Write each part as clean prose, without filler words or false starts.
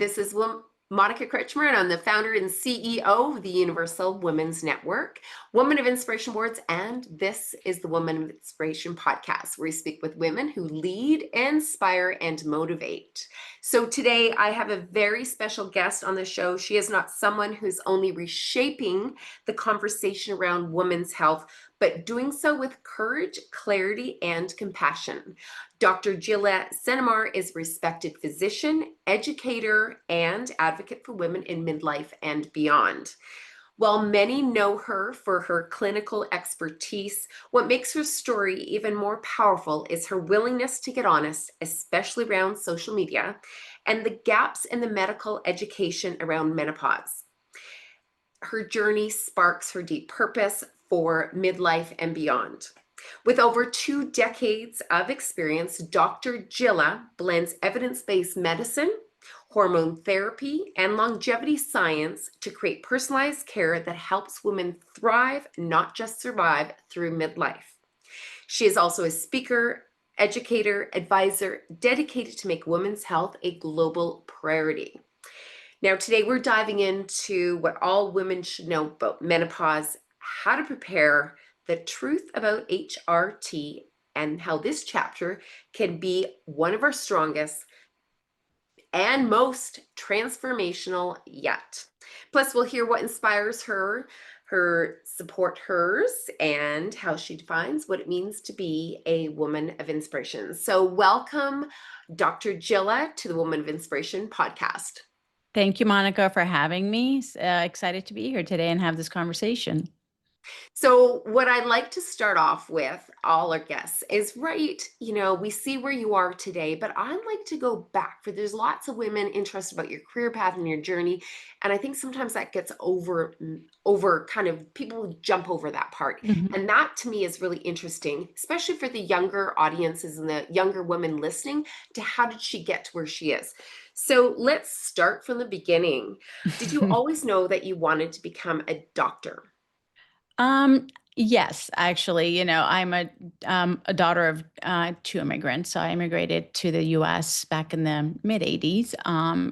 This is Monica Kretschmer, and I'm the founder and CEO of the Universal Women's Network, Woman of Inspiration Awards, and this is the Woman of Inspiration podcast, where we speak with women who lead, inspire, and motivate. So today I have a very special guest on the show. She is not someone who's only reshaping the conversation around women's health, but doing so with courage, clarity, and compassion. Dr. Jila Senemar is a respected physician, educator, and advocate for women in midlife and beyond. While many know her for her clinical expertise, what makes her story even more powerful is her willingness to get honest, especially around social media, and the gaps in the medical education around menopause. Her journey sparks her deep purpose for midlife and beyond. With over 2 decades of experience, Dr. Jila blends evidence-based medicine, hormone therapy, and longevity science to create personalized care that helps women thrive, not just survive, through midlife. She is also a speaker, educator, advisor, dedicated to make women's health a global priority. Now, today we're diving into what all women should know about menopause, how to prepare, the truth about HRT, and how this chapter can be one of our strongest and most transformational yet. Plus, we'll hear what inspires her, her support hers, and how she defines what it means to be a woman of inspiration. So welcome, Dr. Jila, to the Woman of Inspiration podcast. Thank you, Monica, for having me. Excited to be here today and have this conversation. So, what I'd like to start off with all our guests is right, we see where you are today, but I'd like to go back for there's lots of women interested about your career path and your journey. And I think sometimes that gets over kind of people jump over that part. Mhm. And that to me is really interesting, especially for the younger audiences and the younger women listening to how did she get to where she is. So let's start from the beginning. Did you always know that you wanted to become a doctor? Um, yes, actually, I'm a daughter of two immigrants. So I immigrated to the U.S. back in the mid '80s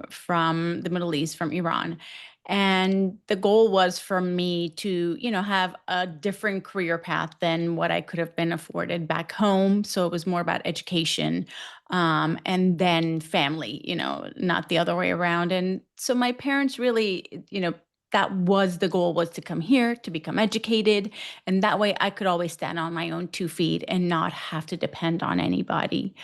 from the Middle East, from Iran. And the goal was for me to, have a different career path than what I could have been afforded back home. So it was more about education and then family, not the other way around. And so my parents really, that was the goal, was to come here to become educated, and that way I could always stand on my own 2 feet and not have to depend on anybody.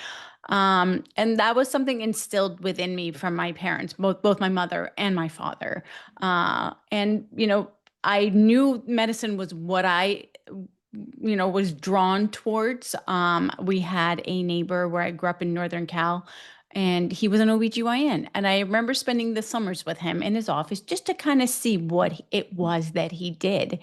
And that was something instilled within me from my parents, both my mother and my father. And I knew medicine was what I was drawn towards. We had a neighbor where I grew up in Northern Cal, and he was an OBGYN. And I remember spending the summers with him in his office just to kind of see what it was that he did.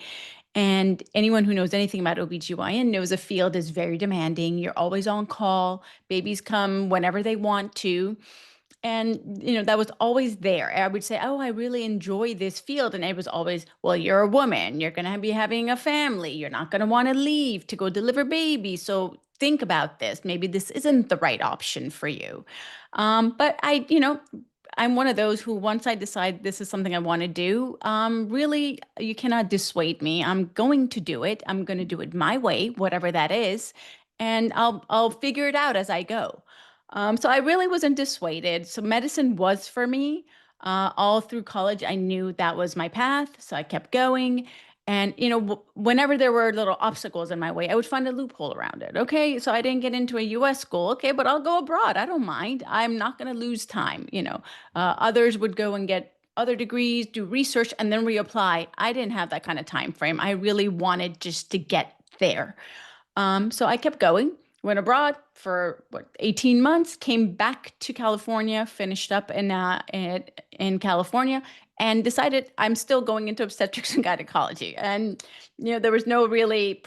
And anyone who knows anything about OBGYN knows a field is very demanding. You're always on call. Babies come whenever they want to. And, that was always there. I would say, oh, I really enjoy this field. And it was always, well, you're a woman. You're going to be having a family. You're not going to want to leave to go deliver babies. So think about this. Maybe this isn't the right option for you. But I'm one of those who, once I decide this is something I want to do, really, you cannot dissuade me. I'm going to do it. I'm going to do it my way, whatever that is. And I'll figure it out as I go. So I really wasn't dissuaded. So medicine was for me. All through college, I knew that was my path. So I kept going. And, whenever there were little obstacles in my way, I would find a loophole around it. Okay. So I didn't get into a US school. Okay. But I'll go abroad. I don't mind. I'm not going to lose time. Others would go and get other degrees, do research, and then reapply. I didn't have that kind of time frame. I really wanted just to get there. So I kept going, went abroad for 18 months, came back to California, finished up in California, and decided I'm still going into obstetrics and gynecology. And there was no really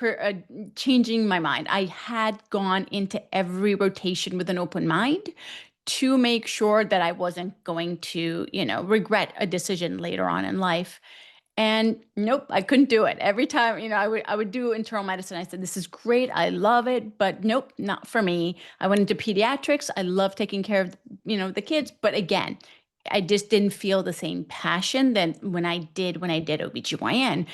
changing my mind. I had gone into every rotation with an open mind to make sure that I wasn't going to, regret a decision later on in life. And nope, I couldn't do it. Every time, I would do internal medicine. I said, this is great. I love it, but nope, not for me. I went into pediatrics. I love taking care of, the kids. But again, I just didn't feel the same passion that when I did OBGYN.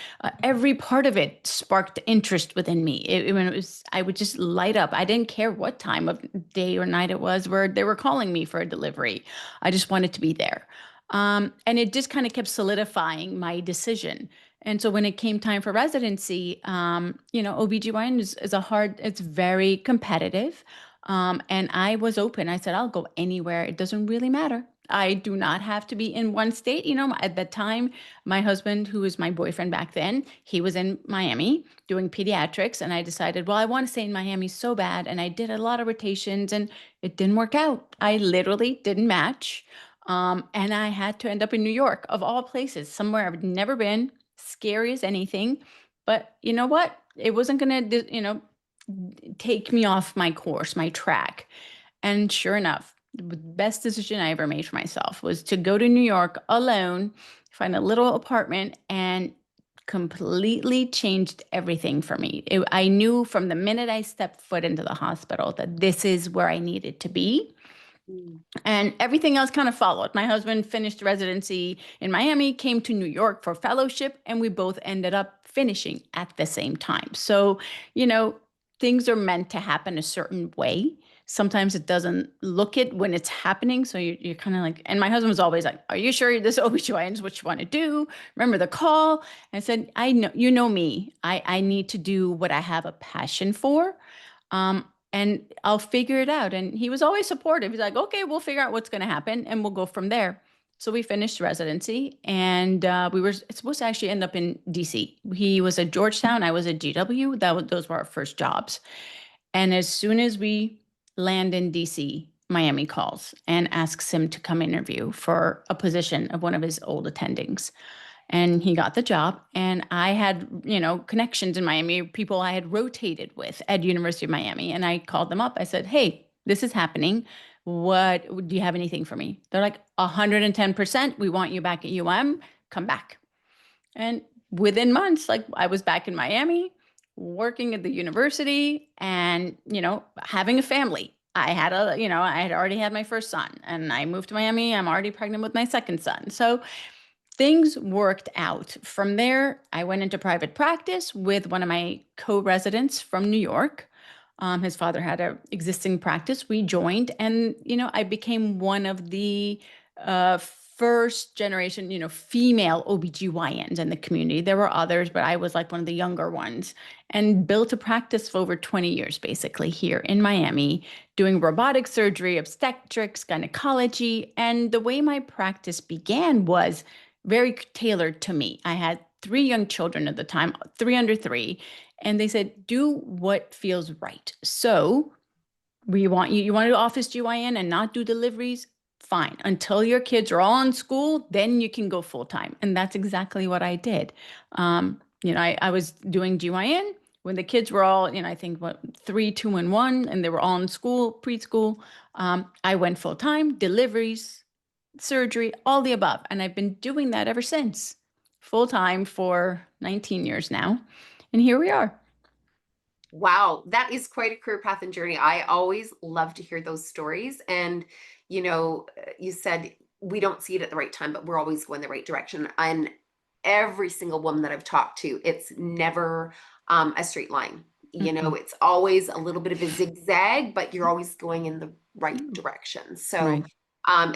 Every part of it sparked interest within me. When it was, I would just light up. I didn't care what time of day or night it was where they were calling me for a delivery. I just wanted to be there. And it just kind of kept solidifying my decision. And so when it came time for residency, OBGYN is it's very competitive. And I was open. I said, I'll go anywhere. It doesn't really matter. I do not have to be in one state. At that time, my husband, who was my boyfriend back then, he was in Miami doing pediatrics. And I decided, well, I want to stay in Miami so bad. And I did a lot of rotations and it didn't work out. I literally didn't match. And I had to end up in New York, of all places, somewhere I've never been, scary as anything. But you know what? It wasn't going to, take me off my course, my track. And sure enough, the best decision I ever made for myself was to go to New York alone, find a little apartment, and completely changed everything for me. I knew from the minute I stepped foot into the hospital that this is where I needed to be. Mm. And everything else kind of followed. My husband finished residency in Miami, came to New York for fellowship, and we both ended up finishing at the same time. So, you know, things are meant to happen a certain way. Sometimes it doesn't look it when it's happening. So you're kind of like, and my husband was always like, are you sure this OBGYN is what you want to do? Remember the call? I said, I know, you know me. I need to do what I have a passion for. And I'll figure it out. And he was always supportive. He's like, okay, we'll figure out what's going to happen and we'll go from there. So we finished residency and we were supposed to actually end up in DC. He was at Georgetown. I was at GW. Those were our first jobs. And as soon as we land in DC, Miami calls and asks him to come interview for a position of one of his old attendings, and he got the job. And I had, connections in Miami, people I had rotated with at University of Miami. And I called them up. I said, hey, this is happening. What do you have anything for me? They're like 110%. We want you back at UM. Come back. And within months, like I was back in Miami, working at the university and, having a family. I had already had my first son and I moved to Miami. I'm already pregnant with my second son. So things worked out. From there, I went into private practice with one of my co-residents from New York. His father had an existing practice. We joined, and I became one of the first generation, female OBGYNs in the community. There were others, but I was like one of the younger ones, and built a practice for over 20 years, basically here in Miami, doing robotic surgery, obstetrics, gynecology. And the way my practice began was very tailored to me. I had 3 young children at the time, 3 under 3, and they said, do what feels right. So we want you want to do office GYN and not do deliveries? Fine. Until your kids are all in school, then you can go full time. And that's exactly what I did. I was doing GYN when the kids were all, I think 3, 2, and 1, and they were all in school, preschool. I went full time, deliveries, surgery, all the above. And I've been doing that ever since, full time for 19 years now. And here we are. Wow, that is quite a career path and journey. I always love to hear those stories. And, you said we don't see it at the right time, but we're always going the right direction. And every single woman that I've talked to, it's never a straight line. Mm-mm. It's always a little bit of a zigzag, but you're always going in the right direction. So Right.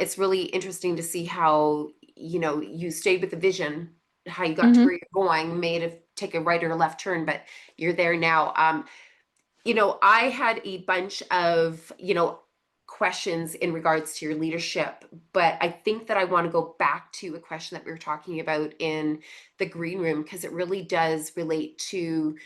it's really interesting to see how, you stayed with the vision, how you got to where Hmm. you're going, may have take a right or a left turn, but you're there now. I had a bunch of, questions in regards to your leadership, but I think that I want to go back to a question that we were talking about in the green room, because it really does relate to,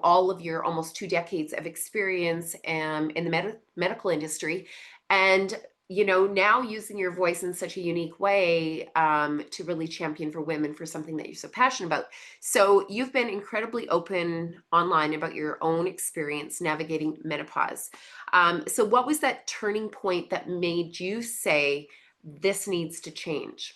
all of your almost 2 decades of experience in the medical industry. And now using your voice in such a unique way to really champion for women for something that you're so passionate about. So you've been incredibly open online about your own experience navigating menopause. So what was that turning point that made you say, this needs to change?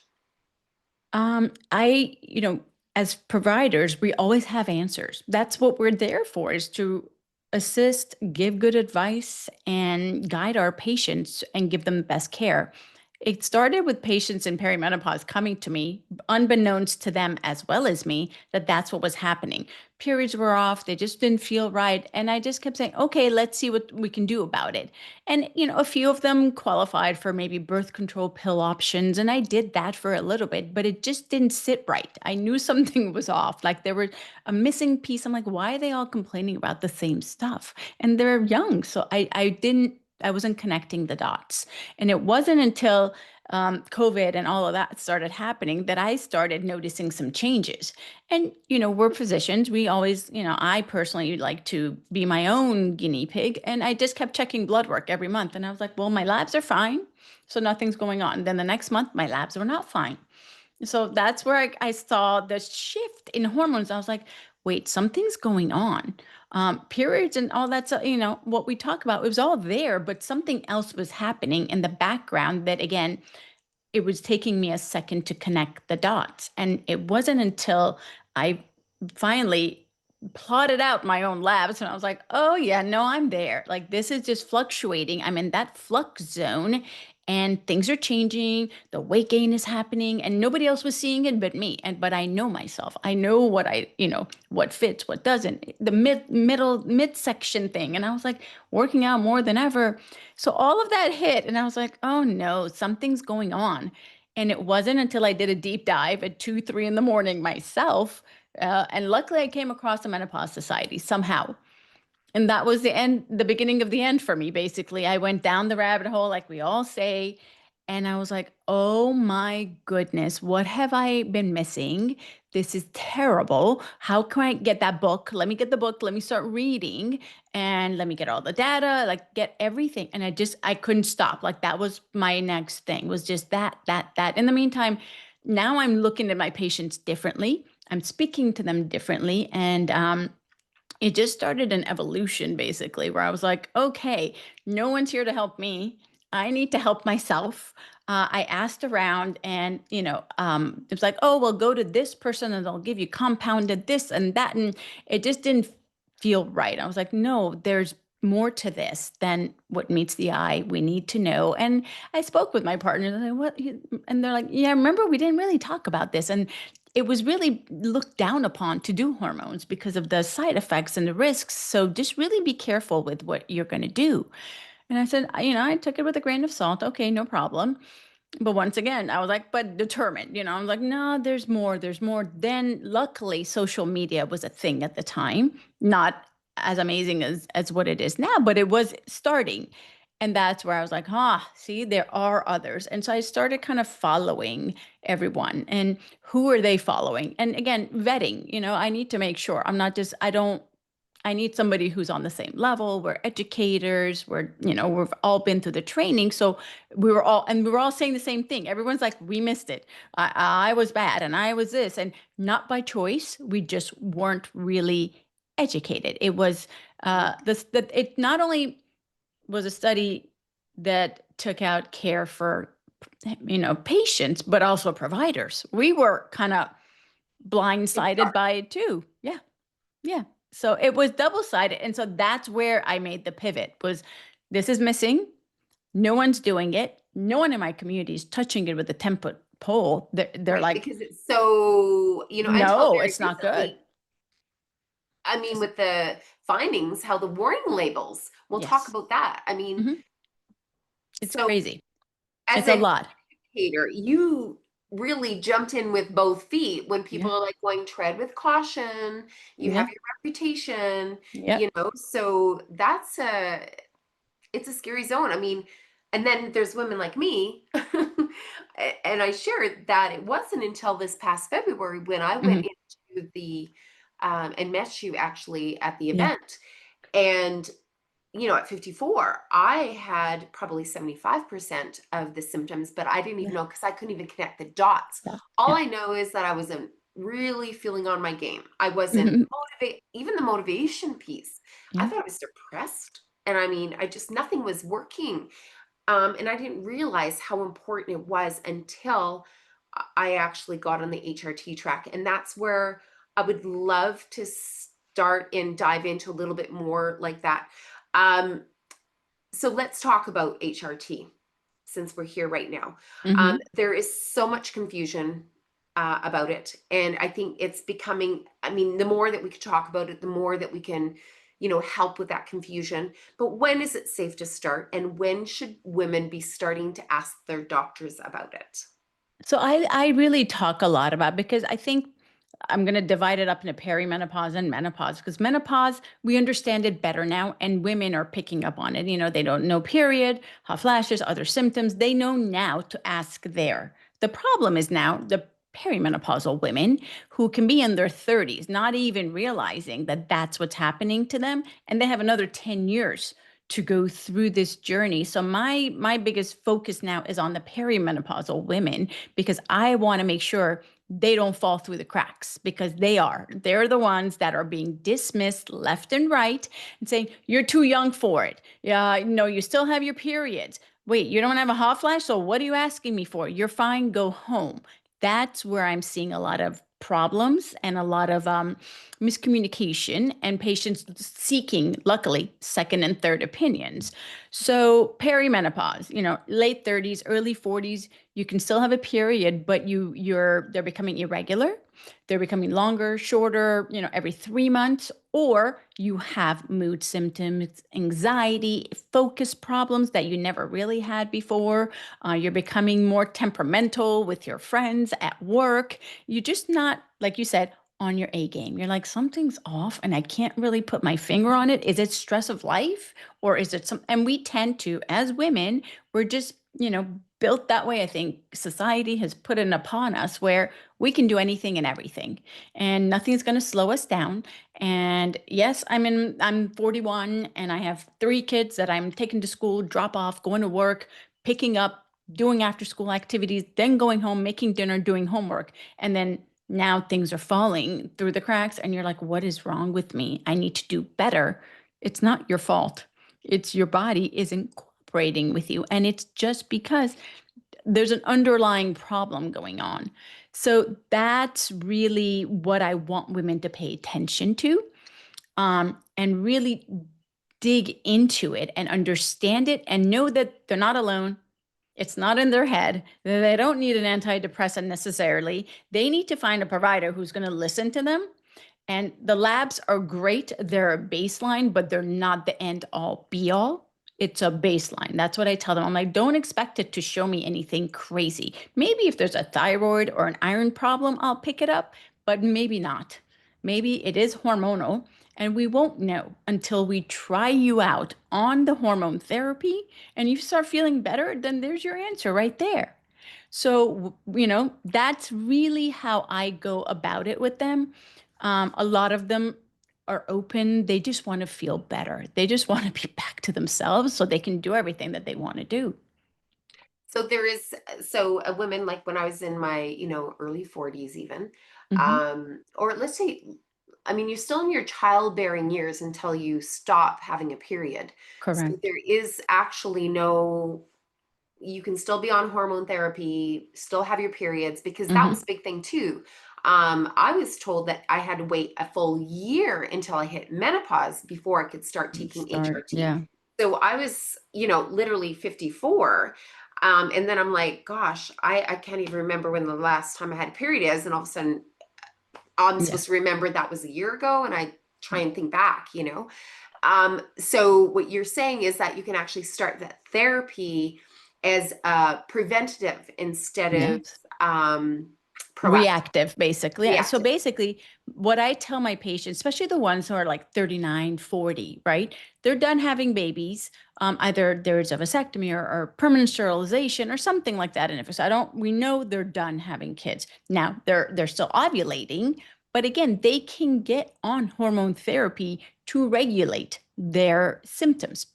As providers, we always have answers. That's what we're there for, is to assist, give good advice, and guide our patients and give them the best care. It started with patients in perimenopause coming to me, unbeknownst to them as well as me, that that's what was happening. Periods were off, they just didn't feel right. And I just kept saying, okay, let's see what we can do about it. And, a few of them qualified for maybe birth control pill options. And I did that for a little bit, but it just didn't sit right. I knew something was off. Like there were a missing piece. I'm like, why are they all complaining about the same stuff? And they're young. So I wasn't connecting the dots. And it wasn't until COVID and all of that started happening that I started noticing some changes. And, we're physicians. We always, I personally like to be my own guinea pig. And I just kept checking blood work every month. And I was like, well, my labs are fine. So nothing's going on. Then the next month, my labs were not fine. So that's where I saw the shift in hormones. I was like, wait, something's going on. Periods and all that, what we talk about, it was all there, but something else was happening in the background that, again, it was taking me a second to connect the dots. And it wasn't until I finally plotted out my own labs and I was like, oh, yeah, no, I'm there. Like this is just fluctuating. I'm in that flux zone and things are changing. The weight gain is happening and nobody else was seeing it but me. But I know myself. I know what fits, what doesn't. The midsection thing. And I was like working out more than ever. So all of that hit, and I was like, oh no, something's going on. And it wasn't until I did a deep dive at 2, 3 in the morning myself. And luckily, I came across the Menopause Society somehow. And that was the beginning of the end for me, basically. I went down the rabbit hole, like we all say. And I was like, oh my goodness, what have I been missing? This is terrible. How can I get that book? Let me get the book. Let me start reading and let me get all the data, like get everything. And I couldn't stop. Like that was my next thing, was just that. In the meantime, now I'm looking at my patients differently. I'm speaking to them differently. And, it just started an evolution basically where I was like, okay, no one's here to help me. I need to help myself. I asked around and, it was like, oh, well, go to this person and they'll give you compounded this and that. And it just didn't feel right. I was like, no, there's more to this than what meets the eye. We need to know. And I spoke with my partners and I said, what? And they're like, yeah, remember, we didn't really talk about this. And it was really looked down upon to do hormones because of the side effects and the risks. So just really be careful with what you're going to do. And I said, I took it with a grain of salt. Okay, no problem. But once again, I was like, but determined, I was like, no, there's more, there's more. Then luckily, social media was a thing at the time, not as amazing as what it is now, but it was starting. And that's where I was like, see, there are others. And so I started kind of following everyone and who are they following? And again, vetting, I need to make sure I'm not just, I need somebody who's on the same level. We're educators. We've all been through the training. So we were all saying the same thing. Everyone's like, we missed it. I was bad and I was this and not by choice. We just weren't really educated. It was this, that it not only was a study that took out care for, patients, but also providers. We were kind of It's blindsided dark. by it too. Yeah. Yeah. So it was double-sided. And so that's where I made the pivot was this is missing. No one's doing it. No one in my community is touching it with a 10-foot pole. They're Right, like, because it's so, until no, very it's not good. recently, I mean, with the findings, how the warning labels, we'll talk Yes. about that. I mean, Hmm. It's so crazy. as It's a an lot. educator, you really jumped in with both feet when people Yeah. are like going tread with caution, you have Yeah. your reputation, Yep. so it's a scary zone. I mean, and then there's women like me, and I shared that it wasn't until this past February when I went Hmm. into and met you actually at the Yeah. event. And, at 54, I had probably 75% of the symptoms, but I didn't even Yeah. know because I couldn't even connect the dots. Yeah. All Yeah. I know is that I wasn't really feeling on my game. I wasn't Hmm. motivated, even the motivation piece. I Yeah. thought I was depressed. And I mean, nothing was working. And I didn't realize how important it was until I actually got on the HRT track. And that's where I would love to start and dive into a little bit more like that. Um, so let's talk about HRT. since we're here right now. Hmm. There is so much confusion about it. And I think it's becoming, I mean, the more that we can talk about it, the more that we can, help with that confusion. But when is it safe to start? And when should women be starting to ask their doctors about it? So I really talk a lot about, because I think I'm going to divide it up into perimenopause and menopause, because menopause, we understand it better now, and women are picking up on it. They don't know period, hot flashes, other symptoms. They know now to ask there. The problem is now the perimenopausal women who can be in their 30s, not even realizing that that's what's happening to them. And they have another 10 years to go through this journey. So my biggest focus now is on the perimenopausal women, because I want to make sure they don't fall through the cracks, because they're the ones that are being dismissed left and right and saying, you're too young for it. Yeah, no, you still have your periods. Wait, you don't have a hot flash? So what are you asking me for? You're fine, go home. That's where I'm seeing a lot of problems and a lot of miscommunication, and patients seeking, luckily, second and third opinions. So perimenopause, late 30s, early 40s, you can still have a period, but they're becoming irregular. They're becoming longer, shorter, every 3 months, or you have mood symptoms, anxiety, focus problems that you never really had before. You're becoming more temperamental with your friends at work. You're just not, like you said, on your A game. You're like, something's off and I can't really put my finger on it. Is it stress of life, or is it some, and we tend to, as women, we're just, built that way. I think society has put it upon us where we can do anything and everything, and nothing's going to slow us down. And yes, I'm 41 and I have 3 kids that I'm taking to school, drop off, going to work, picking up, doing after school activities, then going home, making dinner, doing homework. And then now things are falling through the cracks and you're like, what is wrong with me? I need to do better. It's not your fault. It's your body isn't cooperating with you. And it's just because there's an underlying problem going on. So that's really what I want women to pay attention to, and really dig into it and understand it and know that they're not alone. It's not in their head. They don't need an antidepressant necessarily. They need to find a provider who's going to listen to them. And the labs are great. They're a baseline, but they're not the end all be all. It's a baseline. That's what I tell them. I'm like, don't expect it to show me anything crazy. Maybe if there's a thyroid or an iron problem, I'll pick it up, but maybe not. Maybe it is hormonal, and we won't know until we try you out on the hormone therapy and you start feeling better. Then there's your answer right there. So, that's really how I go about it with them. A lot of them are open. They just want to feel better. They just want to be back to themselves so they can do everything that they want to do. So there is, so a woman, like when I was in my, early 40s even, Hmm. or let's say, I mean, you're still in your childbearing years until you stop having a period. So Correct. there is actually no, you can still be on hormone therapy, still have your periods, because that was Hmm. a big thing too. I was told that I had to wait a full year until I hit menopause before I could start taking Start. HRT. Yeah. So I was, literally 54. And then I'm like, gosh, I can't even remember when the last time I had a period is. And all of a sudden, I'm Yeah. supposed to remember that was a year ago. And I try and think back. So what you're saying is that you can actually start that therapy as preventative instead of Yes. proactive, Reactive, basically. Yeah. So reactive. basically, what I tell my patients, especially the ones who are like 39, 40, right? They're done having babies. Either there's a vasectomy or permanent sterilization or something like that. And if it's, we know they're done having kids. Now they're still ovulating, but again, they can get on hormone therapy to regulate their symptoms.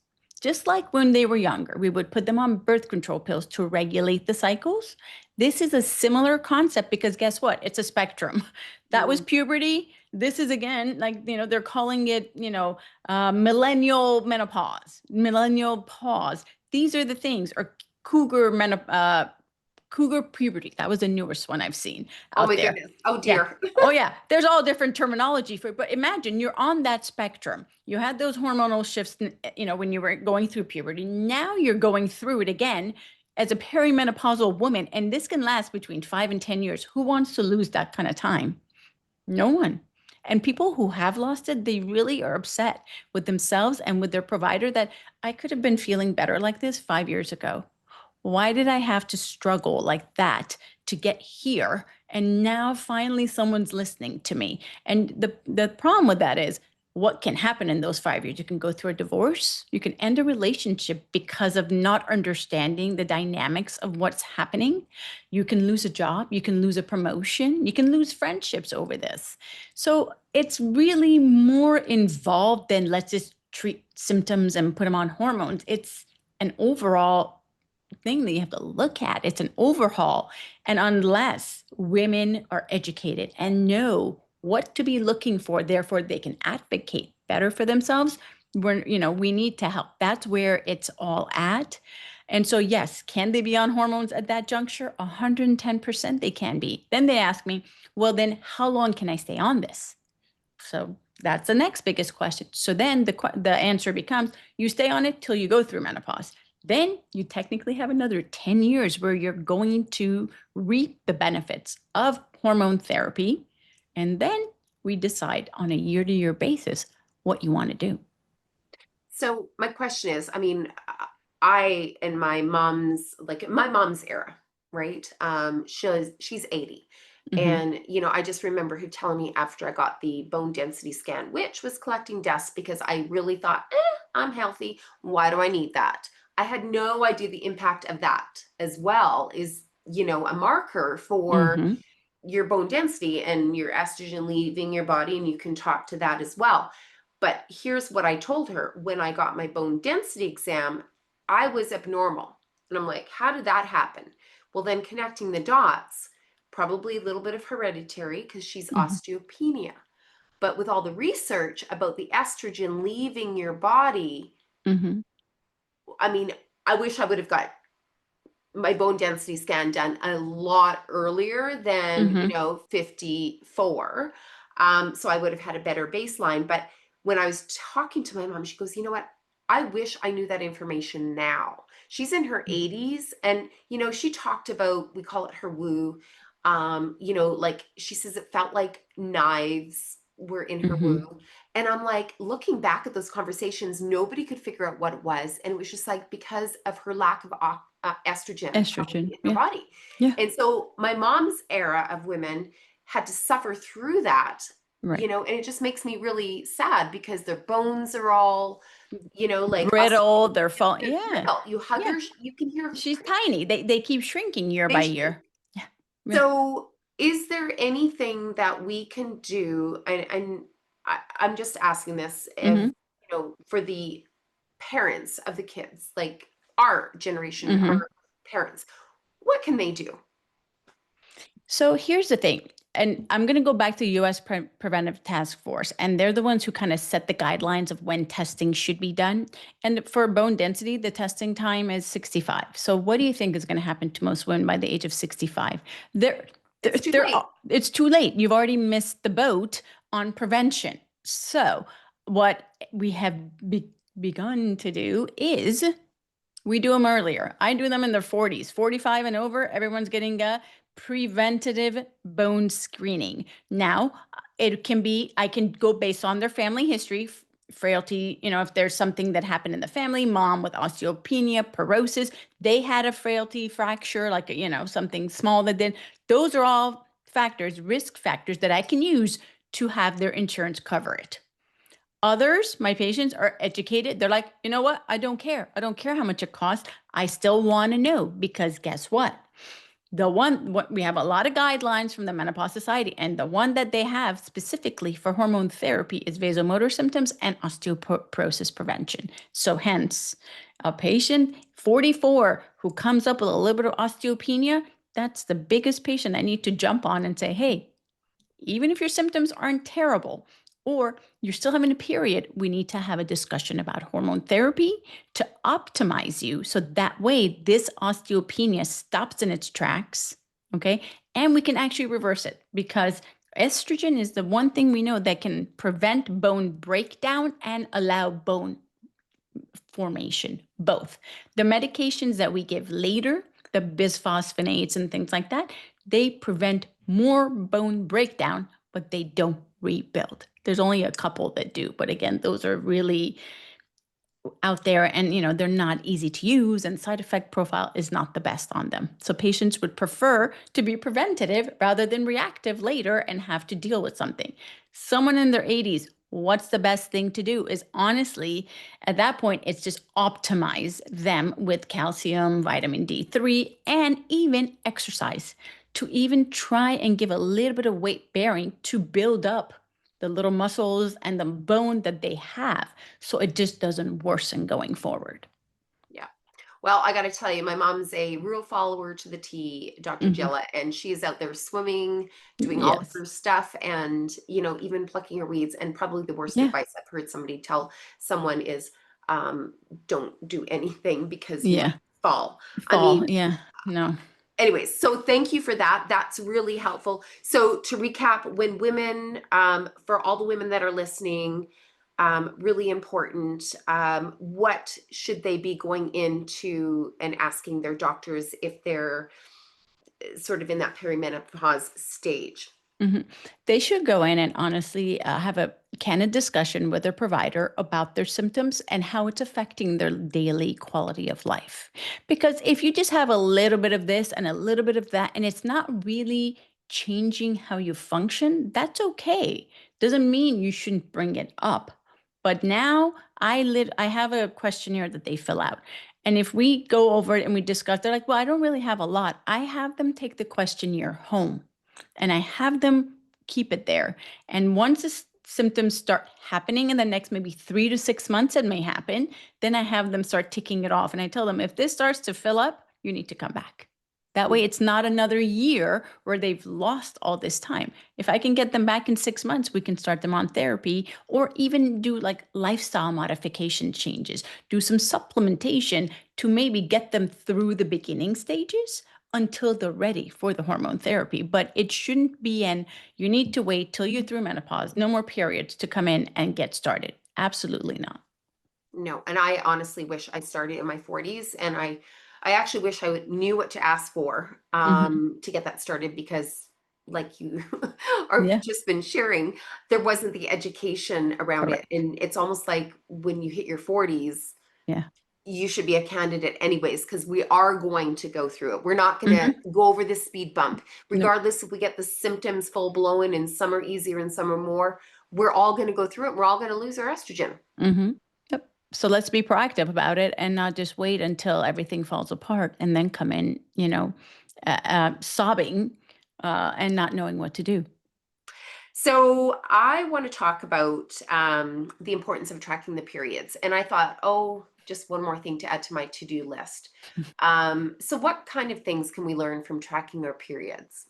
Just like when they were younger, we would put them on birth control pills to regulate the cycles. This is a similar concept, because guess what? It's a spectrum. That was Mm. puberty. This is, again, like, they're calling it, millennial menopause, millennial pause. These are the things, or cougar cougar puberty. That was the newest one I've seen Oh out my there. goodness. Oh Yeah. dear. Oh yeah. There's all different terminology for it, but imagine you're on that spectrum. You had those hormonal shifts, when you were going through puberty. Now you're going through it again. as a perimenopausal woman, and this can last between 5 and 10 years. Who wants to lose that kind of time? No one. And people who have lost it, they really are upset with themselves and with their provider that I could have been feeling better like this 5 years ago. Why did I have to struggle like that to get here? And now finally someone's listening to me. And the problem with that is what can happen in those 5 years? You can go through a divorce, you can end a relationship because of not understanding the dynamics of what's happening. You can lose a job, you can lose a promotion, you can lose friendships over this. So it's really more involved than let's just treat symptoms and put them on hormones. It's an overall thing that you have to look at. It's an overhaul. And unless women are educated and know what to be looking for, therefore they can advocate better for themselves, we need to help. That's where it's all at. And so, yes, can they be on hormones at that juncture? 110% they can be. Then they ask me, well, then how long can I stay on this? So that's the next biggest question. So then the answer becomes you stay on it till you go through menopause. Then you technically have another 10 years where you're going to reap the benefits of hormone therapy. And then we decide on a year-to-year basis what you want to do. So my question is, I mean, I in my mom's era, right? She's 80. Hmm. And I just remember her telling me after I got the bone density scan, which was collecting dust because I really thought, I'm healthy. Why do I need that? I had no idea the impact of that as well is, a marker for Hmm. your bone density and your estrogen leaving your body, and you can talk to that as well. But here's what I told her when I got my bone density exam, I was abnormal. And I'm like, how did that happen? Well, then connecting the dots, probably a little bit of hereditary because she's Hmm. osteopenia. But with all the research about the estrogen leaving your body, Hmm. I mean, I wish I would have got my bone density scan done a lot earlier than, Hmm. 54. So I would have had a better baseline. But when I was talking to my mom, she goes, you know what? I wish I knew that information now. She's in her 80s and, she talked about, we call it her woo. Like she says it felt like knives were in her Hmm. woo. And I'm like, looking back at those conversations, nobody could figure out what it was. And it was just like because of her lack of estrogen probably Estrogen. in her Yeah. body. Yeah. And so my mom's era of women had to suffer through that, Right. and it just makes me really sad because their bones are all, like us. Brittle, they're falling. They're Yeah. brittle. You hug Yeah. her, you can hear her. She's tiny. They keep shrinking year They by shrink. year. Yeah. Yeah. So, is there anything that we can do? And I'm just asking this if, Hmm. for the parents of the kids, like our generation, Hmm. our parents, what can they do? So here's the thing, and I'm going to go back to the U.S. Preventive Task Force, and they're the ones who kind of set the guidelines of when testing should be done. And for bone density, the testing time is 65. So what do you think is going to happen to most women by the age of 65? They're, It's too late. it's too late. You've already missed the boat on prevention. So what we have begun to do is we do them earlier. I do them in their 40s, 45 and over. Everyone's getting a preventative bone screening. Now, it can be, I can go based on their family history, frailty, if there's something that happened in the family, mom with osteopenia, porosis, they had a frailty fracture, like, something small that did. Those are all factors, risk factors that I can use to have their insurance cover it. Others, my patients are educated. They're like, you know what? I don't care. I don't care how much it costs. I still want to know because guess what? What we have a lot of guidelines from the Menopause Society, and the one that they have specifically for hormone therapy is vasomotor symptoms and osteoporosis prevention. So, hence, a patient 44 who comes up with a little bit of osteopenia, that's the biggest patient I need to jump on and say, hey, even if your symptoms aren't terrible or you're still having a period, we need to have a discussion about hormone therapy to optimize you. So that way, this osteopenia stops in its tracks. Okay. And we can actually reverse it because estrogen is the one thing we know that can prevent bone breakdown and allow bone formation, both. The medications that we give later, the bisphosphonates and things like that, they prevent more bone breakdown, but they don't rebuild. There's only a couple that do, but again, those are really out there, and they're not easy to use, and side effect profile is not the best on them. So patients would prefer to be preventative rather than reactive later and have to deal with something. Someone in their 80s, what's the best thing to do is, honestly, at that point, it's just optimize them with calcium, vitamin D3, and even exercise, to even try and give a little bit of weight bearing to build up the little muscles and the bone that they have, so it just doesn't worsen going forward. Yeah. Well, I got to tell you, my mom's a real follower to the T, Dr. Mhm. Jilla, and she's out there swimming, doing all of Yes. her stuff, and even plucking her weeds. And probably the worst Yeah. advice I've heard somebody tell someone is, don't do anything because you might Yeah. fall. I Fall. mean, Yeah. No. anyways, so thank you for that. That's really helpful. So to recap, when women, for all the women that are listening, really important, what should they be going into and asking their doctors if they're sort of in that perimenopause stage? Mhm. They should go in and honestly have a candid discussion with their provider about their symptoms and how it's affecting their daily quality of life. Because if you just have a little bit of this and a little bit of that, and it's not really changing how you function, that's okay. Doesn't mean you shouldn't bring it up. But now I have a questionnaire that they fill out. And if we go over it and we discuss, they're like, well, I don't really have a lot. I have them take the questionnaire home and I have them keep it there. And once the symptoms start happening in the next maybe 3 to 6 months, it may happen, then I have them start ticking it off. And I tell them, if this starts to fill up, you need to come back. That way, it's not another year where they've lost all this time. If I can get them back in 6 months, we can start them on therapy or even do like lifestyle modification changes, do some supplementation to maybe get them through the beginning stages until they're ready for the hormone therapy. But it shouldn't be you need to wait till you're through menopause, no more periods to come in and get started. Absolutely not. No, and I honestly wish I started in my 40s, and I actually wish knew what to ask for Hmm. to get that started, because like you are Yeah, just been sharing, there wasn't the education around it, correct. and it's almost like when you hit your 40s, Yeah. you should be a candidate anyways, because we are going to go through it. We're not going to Hmm. go over this speed bump, Nope. regardless if we get the symptoms full blown and some are easier and some are more. We're all going to go through it. We're all going to lose our estrogen. Hmm. Yep. So let's be proactive about it and not just wait until everything falls apart and then come in, sobbing and not knowing what to do. So I want to talk about the importance of tracking the periods. And I thought, oh, just one more thing to add to my to-do list. So what kind of things can we learn from tracking our periods?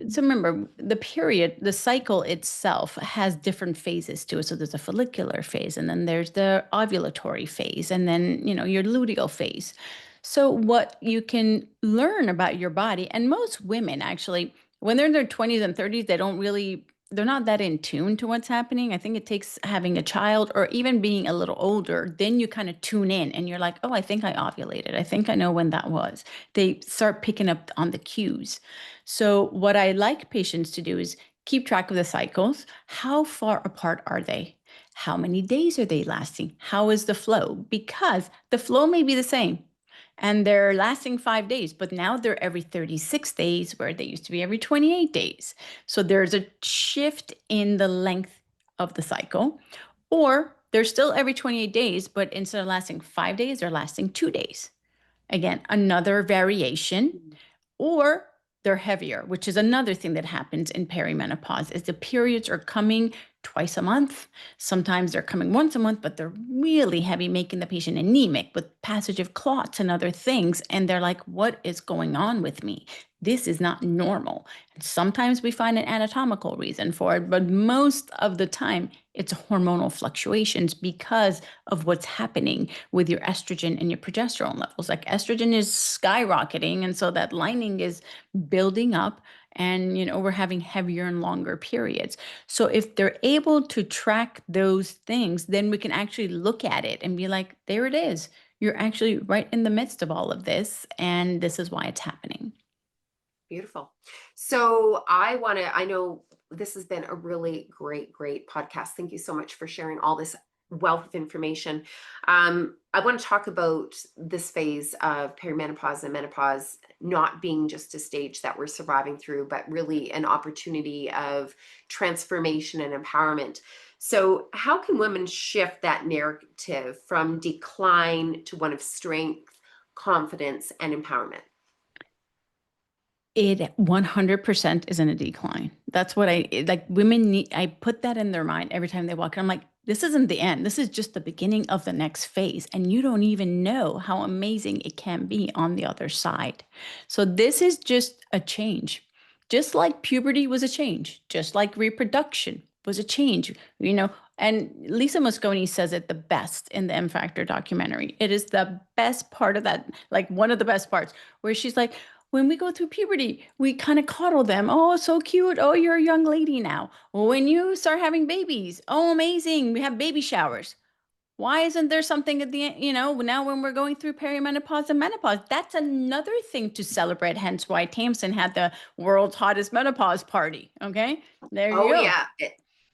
So remember, the period, the cycle itself has different phases to it. So there's a follicular phase, and then there's the ovulatory phase, and then, your luteal phase. So what you can learn about your body, and most women actually, when they're in their 20s and 30s, they're not that in tune to what's happening. I think it takes having a child or even being a little older, then you kind of tune in and you're like, oh, I think I ovulated. I think I know when that was. They start picking up on the cues. So, what I like patients to do is keep track of the cycles. How far apart are they? How many days are they lasting? How is the flow? Because the flow may be the same and they're lasting 5 days, but now they're every 36 days where they used to be every 28 days. So, there's a shift in the length of the cycle, or they're still every 28 days, but instead of lasting 5 days, they're lasting 2 days. Again, another variation, or they're heavier, which is another thing that happens in perimenopause is the periods are coming twice a month. Sometimes they're coming once a month, but they're really heavy, making the patient anemic with passage of clots and other things. And they're like, what is going on with me? This is not normal. And sometimes we find an anatomical reason for it, but most of the time it's hormonal fluctuations because of what's happening with your estrogen and your progesterone levels. Like estrogen is skyrocketing, and so that lining is building up, and we're having heavier and longer periods. So if they're able to track those things, then we can actually look at it and be like, there it is. You're actually right in the midst of all of this, and this is why it's happening. Beautiful. So I know this has been a really great podcast. Thank you so much for sharing all this wealth of information. I want to talk about this phase of perimenopause and menopause not being just a stage that we're surviving through, but really an opportunity of transformation and empowerment. So, how can women shift that narrative from decline to one of strength, confidence, and empowerment? It 100% is in a decline. That's what like women need. I put that in their mind every time they walk in. I'm like, this isn't the end. This is just the beginning of the next phase. And you don't even know how amazing it can be on the other side. So this is just a change. Just like puberty was a change, just like reproduction was a change, and Lisa Mosconi says it the best in the M Factor documentary. It is the best part of that, like one of the best parts, where she's like, when we go through puberty, we kind of coddle them. Oh, so cute. Oh, you're a young lady now. When you start having babies, oh, amazing. We have baby showers. Why isn't there something at the end? Now when we're going through perimenopause and menopause, that's another thing to celebrate. Hence why Tamsin had the world's hottest menopause party. Okay. There you Oh go. yeah.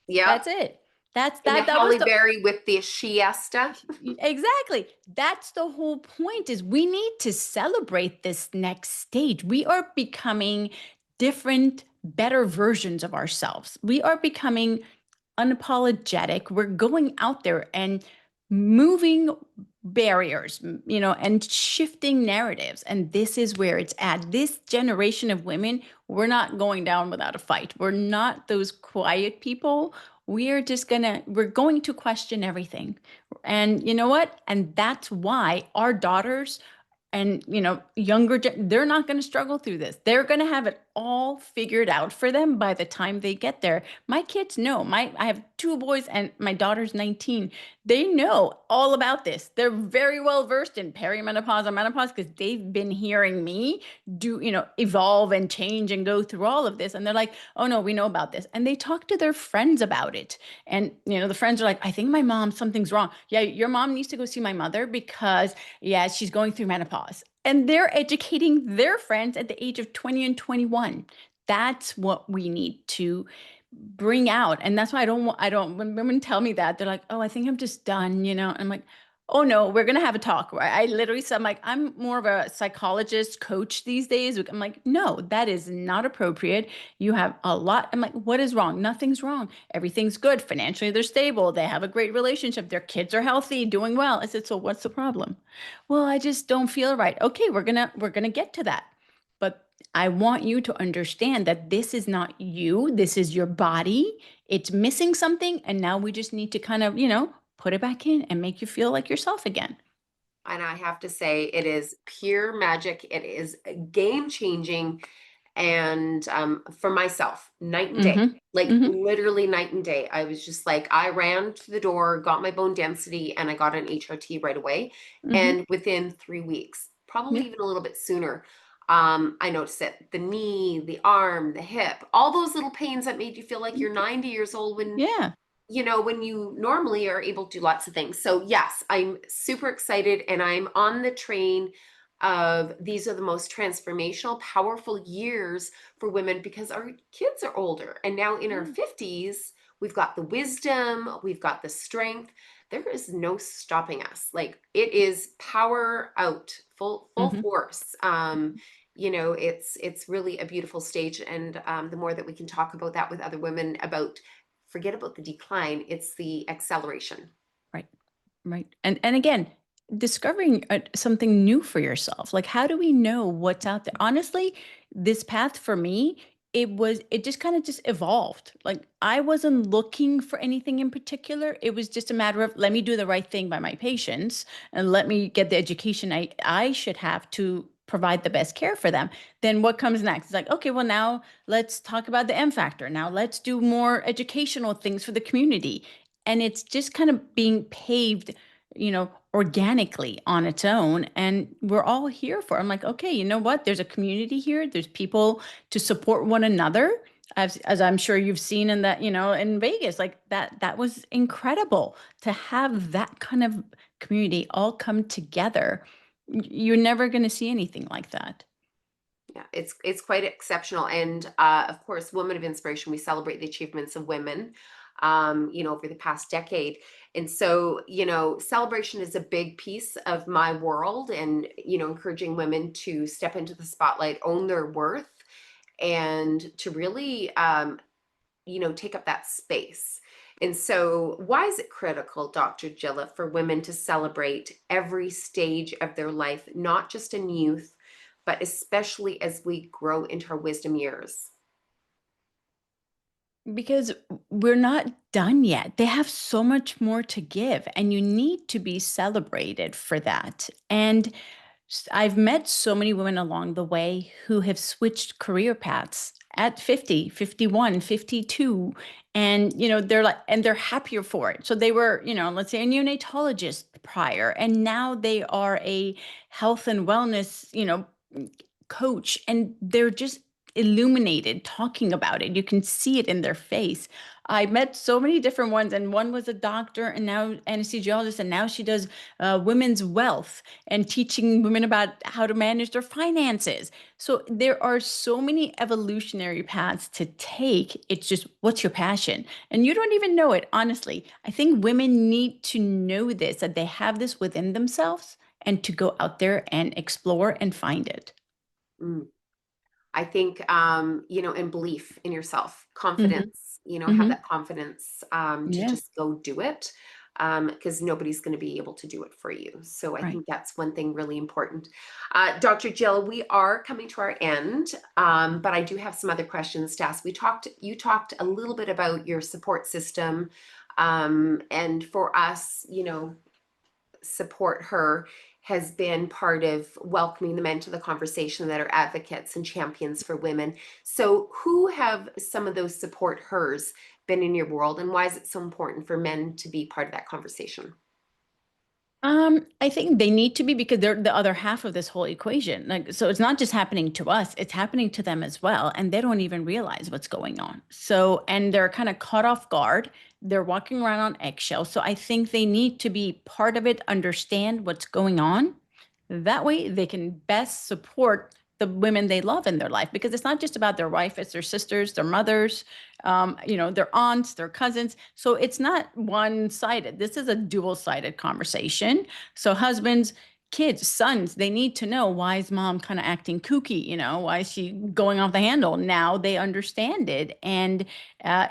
Yep. That's it. That's And the that. That was Halle the Berry with the siesta. Exactly. That's the whole point, is we need to celebrate this next stage. We are becoming different, better versions of ourselves. We are becoming unapologetic. We're going out there and moving barriers, and shifting narratives. And this is where it's at. This generation of women, we're not going down without a fight. We're not those quiet people. We're going to question everything. And you know what? And that's why our daughters and they're not going to struggle through this. They're going to have it all figured out for them by the time they get there. My kids know. I have two boys and my daughter's 19. They know all about this. They're very well versed in perimenopause and menopause because they've been hearing me evolve and change and go through all of this. And they're like, oh no, we know about this. And they talk to their friends about it. And the friends are like, I think my mom, something's wrong. Yeah, your mom needs to go see my mother because yeah, she's going through menopause. And they're educating their friends at the age of 20 and 21. That's what we need to bring out. And that's why when women tell me that, they're like, oh, I think I'm just done, I'm like, oh no, we're going to have a talk. Right? I literally said, I'm more of a psychologist coach these days. I'm like, no, that is not appropriate. You have a lot. I'm like, what is wrong? Nothing's wrong. Everything's good. Financially, they're stable. They have a great relationship. Their kids are healthy, doing well. I said, so what's the problem? Well, I just don't feel right. Okay, we're gonna get to that. But I want you to understand that this is not you. This is your body. It's missing something. And now we just need to kind of, put it back in and make you feel like yourself again. And I have to say, it is pure magic. It is game changing. And for myself, night and day, Mm-hmm. like Mm-hmm. literally night and day. I was just like, I ran to the door, got my bone density, and I got an HRT right away. Mm-hmm. And within 3 weeks, probably Yeah. even a little bit sooner, I noticed it. The knee, the arm, the hip, all those little pains that made you feel like you're 90 years old when Yeah. when you normally are able to do lots of things. So yes, I'm super excited and I'm on the train of these are the most transformational, powerful years for women because our kids are older and now in our Yeah. 50s, we've got the wisdom, we've got the strength. There is no stopping us. Like it is power out, full Mm-hmm. force. It's really a beautiful stage and the more that we can talk about that with other women about forget about the decline, it's the acceleration. Right. Right. And again, discovering something new for yourself. Like, how do we know what's out there? Honestly, this path for me, it just kind of just evolved. Like, I wasn't looking for anything in particular. It was just a matter of let me do the right thing by my patients and let me get the education I should have to provide the best care for them. Then what comes next? It's like, okay, well, now let's talk about the M factor. Now let's do more educational things for the community. And it's just kind of being paved, organically on its own, and we're all here for it. I'm like, okay, you know what? There's a community here. There's people to support one another. As I'm sure you've seen in that, in Vegas, like that was incredible to have that kind of community all come together. You're never going to see anything like that. Yeah, it's quite exceptional. And of course, Women of Inspiration, we celebrate the achievements of women, over the past decade. And so, celebration is a big piece of my world, and, encouraging women to step into the spotlight, own their worth, and to really, take up that space. And so, why is it critical, Dr. Jilla, for women to celebrate every stage of their life, not just in youth, but especially as we grow into our wisdom years? Because we're not done yet. They have so much more to give, and you need to be celebrated for that. And I've met so many women along the way who have switched career paths at 50, 51, 52, and they're happier for it. So they were, let's say a neonatologist prior, and now they are a health and wellness, coach, and they're just illuminated talking about it. You can see it in their face. I met so many different ones, and one was a doctor and now anesthesiologist, and now she does women's wealth and teaching women about how to manage their finances. So there are so many evolutionary paths to take. It's just, what's your passion? And you don't even know it, honestly. I think women need to know this, that they have this within themselves, and to go out there and explore and find it. Mm. I think, and belief in yourself, Hmm. confidence, have Hmm. that confidence to Yeah, just go do it, because nobody's going to be able to do it for you. So I right. think that's one thing really important. Dr. Jill, we are coming to our end, but I do have some other questions to ask. You talked a little bit about your support system, and for us, support her has been part of welcoming the men to the conversation that are advocates and champions for women. So, who have some of those support hers been in your world, and why is it so important for men to be part of that conversation? I think they need to be, because they're the other half of this whole equation. Like, so it's not just happening to us, it's happening to them as well. And they don't even realize what's going on. So, and they're kind of caught off guard. They're walking around on eggshells. So I think they need to be part of it, understand what's going on. That way they can best support the women they love in their life, because it's not just about their wife, it's their sisters, their mothers, their aunts, their cousins. So it's not one-sided. This is a dual-sided conversation. So husbands, kids, sons, they need to know, why is mom kind of acting kooky? Why is she going off the handle? Now they understand it, and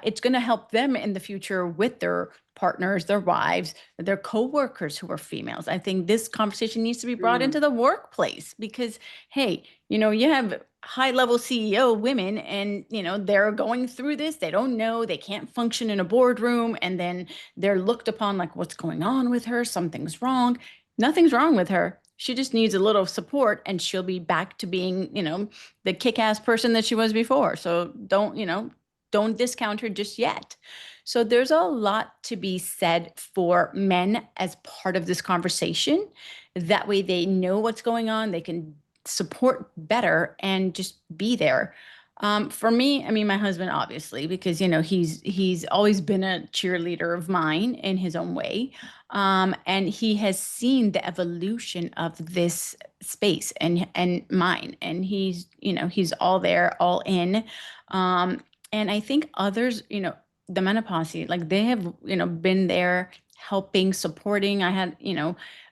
it's going to help them in the future with their partners, their wives, their coworkers who are females. I think this conversation needs to be brought into Mm, the workplace, because, hey, you have high level CEO women, and they're going through this. They don't know, they can't function in a boardroom, and then they're looked upon like, what's going on with her? Something's wrong. Nothing's wrong with her. She just needs a little support, and she'll be back to being, the kick-ass person that she was before. So don't discount her just yet. So there's a lot to be said for men as part of this conversation. That way they know what's going on, they can support better and just be there. For me, I mean, my husband, obviously, because he's always been a cheerleader of mine in his own way, and he has seen the evolution of this space and mine, and he's all there, all in. And I think others, the menopause, like they have, been there helping, supporting. I had,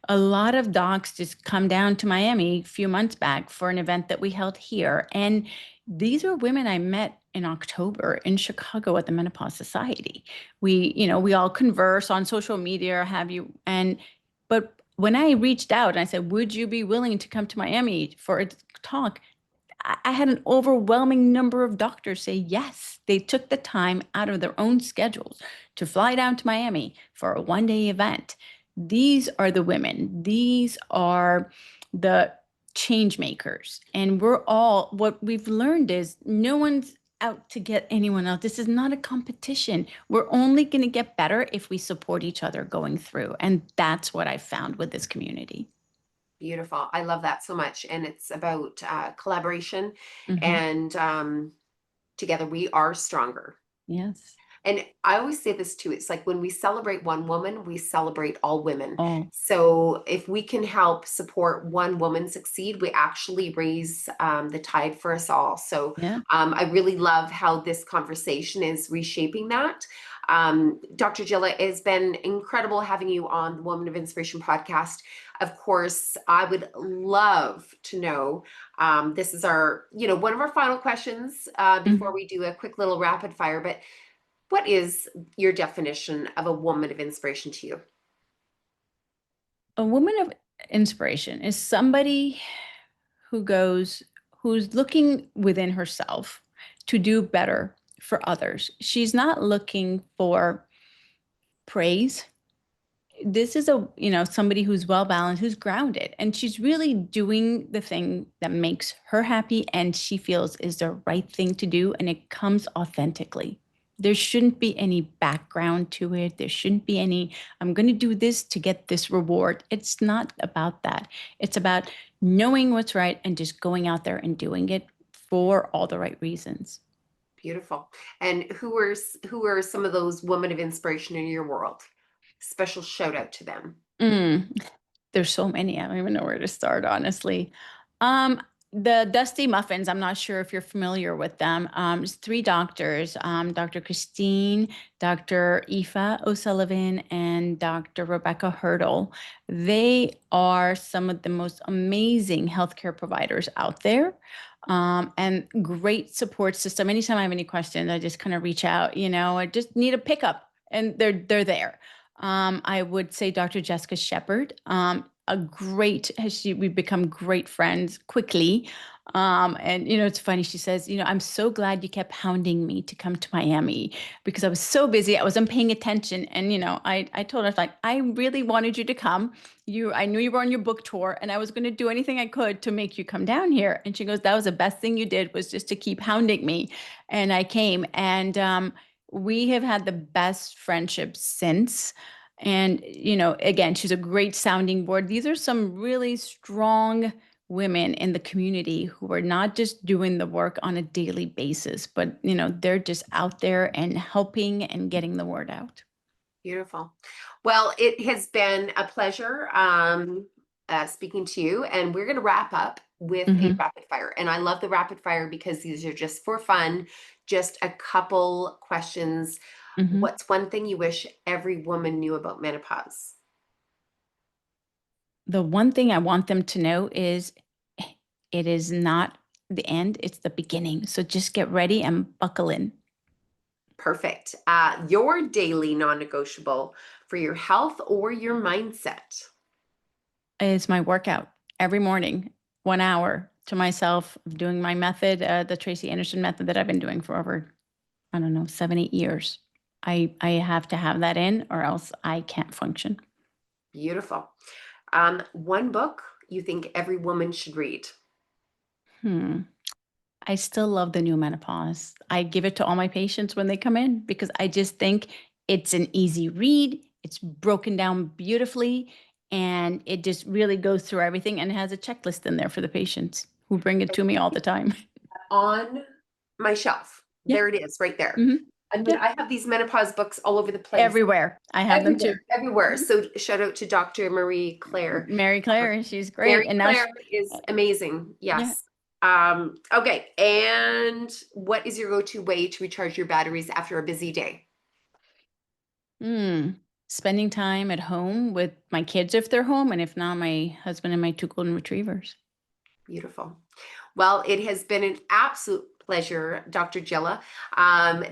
a lot of docs just come down to Miami a few months back for an event that we held here. And these are women I met in October in Chicago at the Menopause Society. We all converse on social media, or have you. But when I reached out and I said, would you be willing to come to Miami for a talk? I had an overwhelming number of doctors say yes. They took the time out of their own schedules to fly down to Miami for a 1 day event. These are the women. These are the change makers. And we're all, what we've learned is no one's out to get anyone else. This is not a competition. We're only going to get better if we support each other going through. And that's what I found with this community. Beautiful. I love that so much. And it's about collaboration Hmm. and together we are stronger. Yes. And I always say this too. It's like when we celebrate one woman, we celebrate all women. Oh, So if we can help support one woman succeed, we actually raise the tide for us all. So yeah. I really love how this conversation is reshaping that. Dr. Jilla, it has been incredible having you on the Woman of Inspiration podcast. Of course, I would love to know. This is our, one of our final questions before Mhm. we do a quick little rapid fire. But what is your definition of a woman of inspiration to you? A woman of inspiration is somebody who goes, who's looking within herself to do better for others. She's not looking for praise. This is somebody who's well balanced, who's grounded, and she's really doing the thing that makes her happy and she feels is the right thing to do, and it comes authentically. There shouldn't be any background to it. There shouldn't be any, I'm going to do this to get this reward. It's not about that. It's about knowing what's right and just going out there and doing it for all the right reasons. Beautiful. And who are some of those women of inspiration in your world? Special shout out to them. Mm. There's so many. I don't even know where to start, honestly. Um, the Dusty Muffins, I'm not sure if you're familiar with them. It's three doctors, Dr. Christine, Dr. Aoife O'Sullivan, and Dr. Rebecca Hurdle. They are some of the most amazing healthcare providers out there. And great support system. Anytime I have any questions, I just kind of reach out, I just need a pickup and they're there. I would say Dr. Jessica Shepard, a great, we've become great friends quickly. And it's funny. She says, I'm so glad you kept hounding me to come to Miami because I was so busy. I wasn't paying attention. And, I told her like, I really wanted you to come. I knew you were on your book tour and I was going to do anything I could to make you come down here. And she goes, that was the best thing you did was just to keep hounding me. And I came and, we have had the best friendship since. And, again, she's a great sounding board. These are some really strong women in the community who are not just doing the work on a daily basis, but, they're just out there and helping and getting the word out. Beautiful. Well, it has been a pleasure speaking to you, and we're going to wrap up with a Hmm. rapid fire. And I love the rapid fire because these are just for fun, just a couple questions. Hmm. What's one thing you wish every woman knew about menopause? The one thing I want them to know is it is not the end, it's the beginning. So just get ready and buckle in. Perfect. Your daily non-negotiable for your health or your mindset? Is my workout every morning, 1 hour to myself, doing my method, the Tracy Anderson method that I've been doing for over, I don't know, 7, 8 years. I have to have that in or else I can't function. Beautiful. One book you think every woman should read? Hmm. I still love the new menopause. I give it to all my patients when they come in because I just think it's an easy read. It's broken down beautifully and it just really goes through everything and has a checklist in there for the patients who bring it to me all the time. On my shelf. Yeah. There it is, right there. Hmm. I mean, Yeah. I have these menopause books all over the place, Everywhere. I have them too. everywhere, everywhere. Mhm. So shout out to Dr. Marie Claire. Mary Claire, she's great. Mary And now, Claire is amazing. yeah. Yes. Okay. And what is your go-to way to recharge your batteries after a busy day? Mm. Spending time at home with my kids if they're home, and if not, my husband and my two golden retrievers. Beautiful. Well, it has been an absolute pleasure, Dr. Jilla.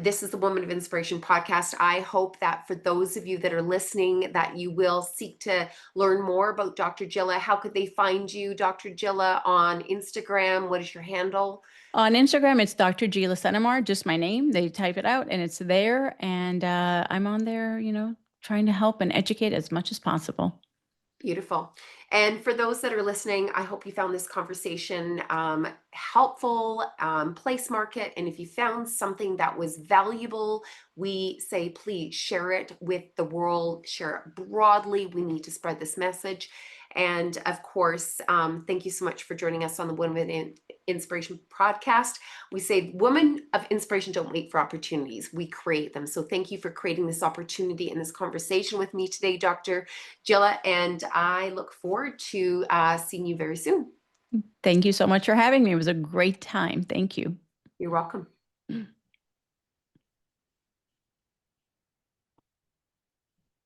This is the Woman of Inspiration podcast. I hope that for those of you that are listening, that you will seek to learn more about Dr. Jilla. How could they find you, Dr. Jilla, on Instagram? What is your handle? On Instagram, it's Dr. Jila Senemar, just my name. They type it out and it's there. And I'm on there, trying to help and educate as much as possible. Beautiful. And for those that are listening, I hope you found this conversation helpful, place market. And if you found something that was valuable, we say please share it with the world, share it broadly. We need to spread this message. And of course, thank you so much for joining us on the Women in Inspiration podcast. We say women of inspiration don't wait for opportunities, we create them. So thank you for creating this opportunity and this conversation with me today, Dr. Jila, and I look forward to seeing you very soon. Thank you so much for having me. It was a great time. Thank you. You're welcome.